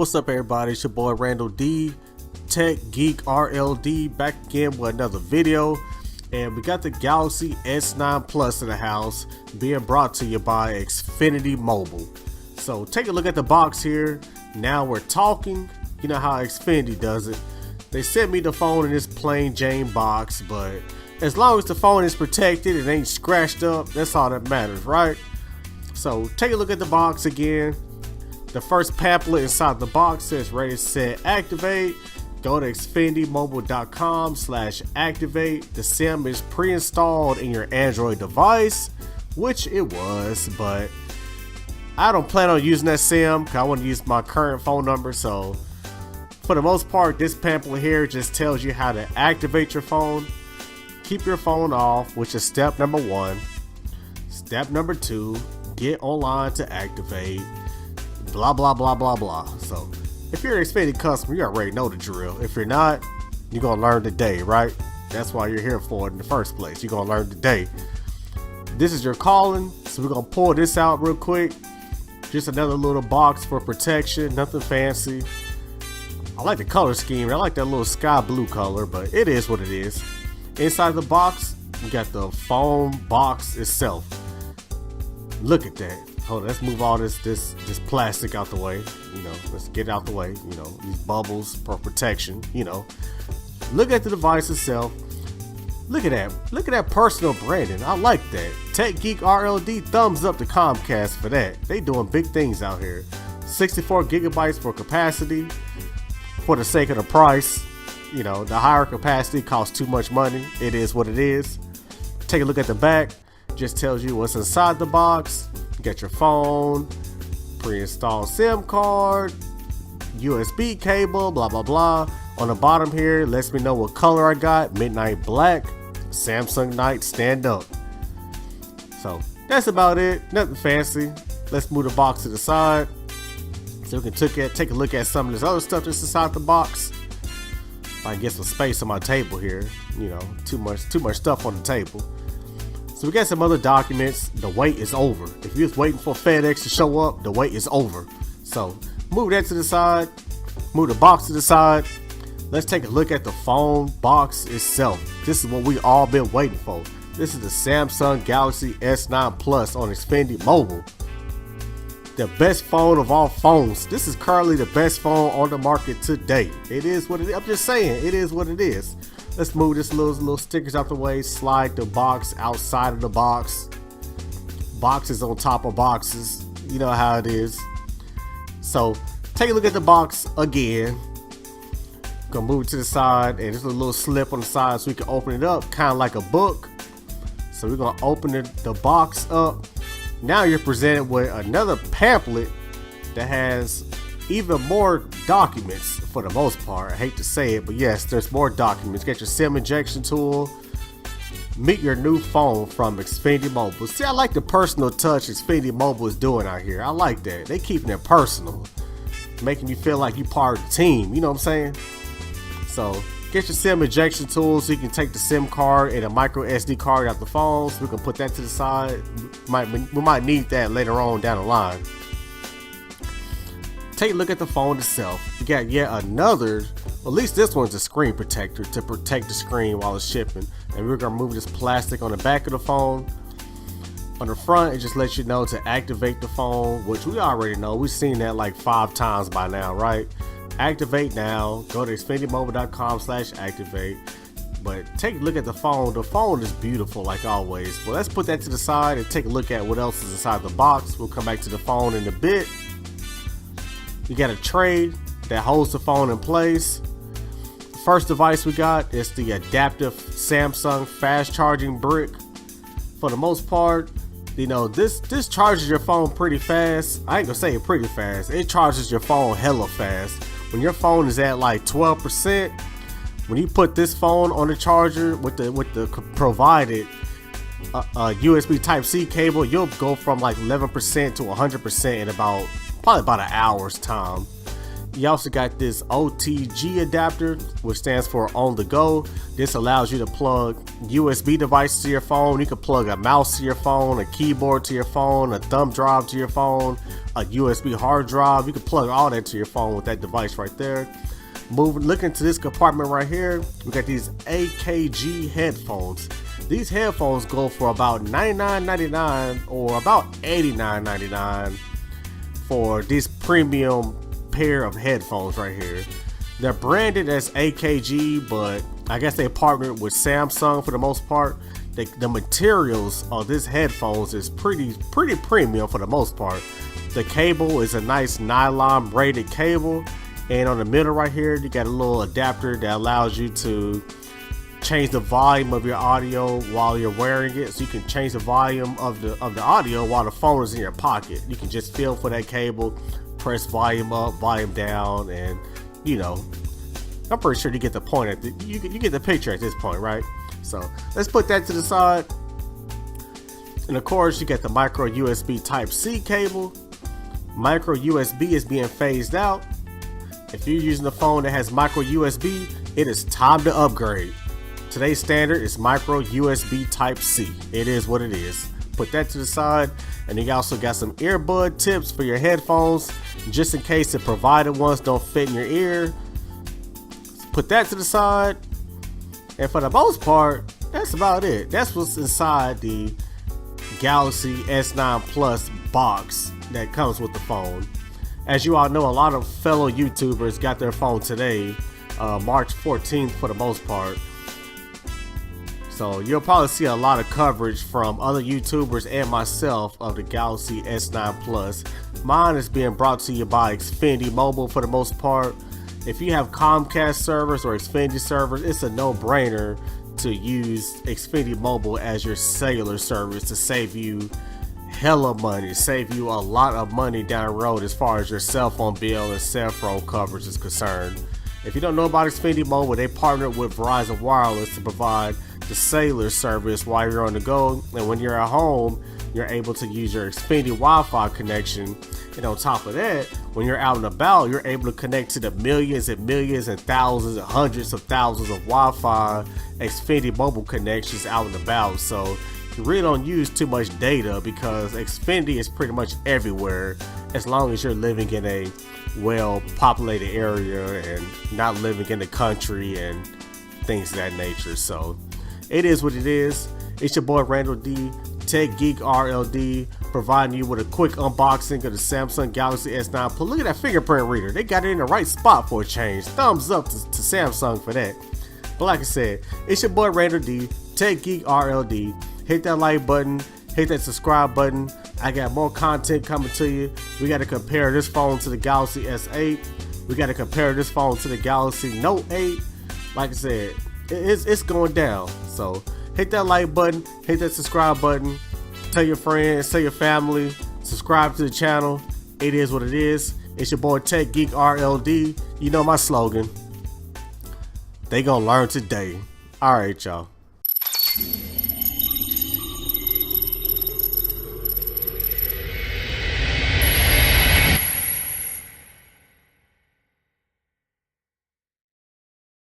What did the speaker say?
What's up, everybody? It's your boy Randall D, TechGeek RLD, back again with another video. And we got the Galaxy S9 Plus in the house, being brought to you by XFinity Mobile. So take a look at the box here. Now we're talking. You know how XFinity does it. They sent me the phone in this plain Jane box, but as long as the phone is protected, it ain't scratched up, that's all that matters, right? So take a look at the box again. The first pamphlet inside the box says ready, set, activate. Go to xfinitymobile.com/activate. The SIM is pre-installed in your Android device, which it was, but I don't plan on using that SIM because I want to use my current phone number. So for the most part, this pamphlet here just tells you how to activate your phone. Keep your phone off, which is step number 1. Step number 2, get online to activate. Blah blah blah blah blah. So if you're an Xfinity customer, you already know the drill. If you're not, you're gonna learn today, right? That's why you're here for it in the first place. You're gonna learn today. This is your calling, so we're gonna pull this out real quick. Just another little box for protection, nothing fancy. I like the color scheme. I like that little sky blue color, but it is what it is. Inside the box, you got the phone box itself. Look at that. Hold on, let's move all this plastic out the way. You know, let's get it out the way. You know, these bubbles for protection. You know, look at the device itself. Look at that. Look at that personal branding. I like that. TechGeek RLD, thumbs up to Comcast for that. They doing big things out here. 64 gigabytes for capacity. For the sake of the price, you know, the higher capacity costs too much money. It is what it is. Take a look at the back. Just tells you what's inside the box. You got your phone, pre-installed SIM card, USB cable, blah blah blah. On the bottom here, lets me know what color I got. Midnight black, Samsung Night stand up. So that's about it. Nothing fancy. Let's move the box to the side so we can take a look at some of this other stuff that's inside the box. If I can get some space on my table here, you know, too much stuff on the table. So we got some other documents. The wait is over. If you're just waiting for FedEx to show up, the wait is over. So move that to the side. Move the box to the side. Let's take a look at the phone box itself. This is what we all been waiting for. This is the Samsung Galaxy S9 Plus on Xfinity Mobile. The best phone of all phones. This is currently the best phone on the market today. It is what it is. I'm just saying, it is what it is. Let's move this little stickers out the way. Slide the box outside of the box. Boxes on top of boxes. You know how it is. So take a look at the box again. Gonna move it to the side, and there's a little slip on the side so we can open it up, kind of like a book. So we're gonna open the box up. Now you're presented with another pamphlet that has even more documents for the most part. I hate to say it, but yes, there's more documents. Get your SIM injection tool. Meet your new phone from Xfinity Mobile. See, I like the personal touch Xfinity Mobile is doing out here. I like that. They keeping it personal, making you feel like you part of the team. You know what I'm saying? So get your SIM injection tool so you can take the SIM card and a micro SD card out the phone. So we can put that to the side. We might need that later on down the line. Take a look at the phone itself. You got yet another, at least this one's a screen protector to protect the screen while it's shipping. And we're gonna move this plastic on the back of the phone. On the front, it just lets you know to activate the phone, which we already know. We've seen that like 5 times by now, right? Activate now. Go to xfinitymobile.com/activate. But take a look at the phone. The phone is beautiful like always. But let's put that to the side and take a look at what else is inside the box. We'll come back to the phone in a bit. You got a tray that holds the phone in place. The first device we got is the adaptive Samsung fast charging brick. For the most part, you know, this charges your phone pretty fast. I ain't gonna say it pretty fast. It charges your phone hella fast. When your phone is at like 12%, when you put this phone on the charger with the provided USB Type-C cable, you'll go from like 11% to 100% in probably about an hour's time. You also got this Otg Adapter, which stands for on the go. This allows you to plug USB devices to your phone. You can plug a mouse to your phone, a keyboard to your phone, a thumb drive to your phone, a USB hard drive. You can plug all that to your phone with that device right there. Looking to this compartment right here, we got these Akg Headphones. These headphones go for about $99.99 or about $89.99 for this premium pair of headphones right here. They're branded as AKG, but I guess they partnered with Samsung for the most part. The materials of this headphones is pretty premium for the most part. The cable is a nice nylon braided cable, and on the middle right here you got a little adapter that allows you to change the volume of your audio while you're wearing it. So you can change the volume of the audio while the phone is in your pocket. You can just feel for that cable, press volume up, volume down, and you know, I'm pretty sure you get the point. You get the picture at this point, right? So let's put that to the side. And of course, you get the micro USB Type-C cable. Micro USB is being phased out. If you're using a phone that has micro USB, it is time to upgrade. Today's standard is micro USB Type-C. It is what it is. Put that to the side. And you also got some earbud tips for your headphones, just in case the provided ones don't fit in your ear. Put that to the side. And for the most part, that's about it. That's what's inside the Galaxy S9 Plus box that comes with the phone. As you all know, a lot of fellow YouTubers got their phone today, March 14th for the most part. So you'll probably see a lot of coverage from other YouTubers and myself of the Galaxy S9 Plus. Mine is being brought to you by XFinity Mobile for the most part. If you have Comcast servers or XFinity servers, it's a no-brainer to use XFinity Mobile as your cellular service to save you hella money, save you a lot of money down the road as far as your cell phone bill and cell phone coverage is concerned. If you don't know about XFinity Mobile, they partnered with Verizon Wireless to provide the cellular service while you're on the go, and when you're at home, you're able to use your XFinity Wi-Fi connection. And on top of that, when you're out and about, you're able to connect to the millions and millions and thousands and hundreds of thousands of Wi-Fi XFinity Mobile connections out and about. So you really don't use too much data because XFinity is pretty much everywhere, as long as you're living in a well-populated area and not living in the country and things of that nature. So it is what it is. It's your boy Randall D, TechGeek RLD, providing you with a quick unboxing of the Samsung Galaxy S9 Plus. Look at that fingerprint reader. They got it in the right spot for a change. Thumbs up to Samsung for that. But like I said, it's your boy Randall D, TechGeek RLD. Hit that like button, hit that subscribe button. I got more content coming to you. We got to compare this phone to the Galaxy S8. We got to compare this phone to the Galaxy Note 8. Like I said, it's going down. So hit that like button, hit that subscribe button. Tell your friends, tell your family, subscribe to the channel. It is what it is. It's your boy TechGeek RLD. You know my slogan. They gonna learn today. All right, y'all.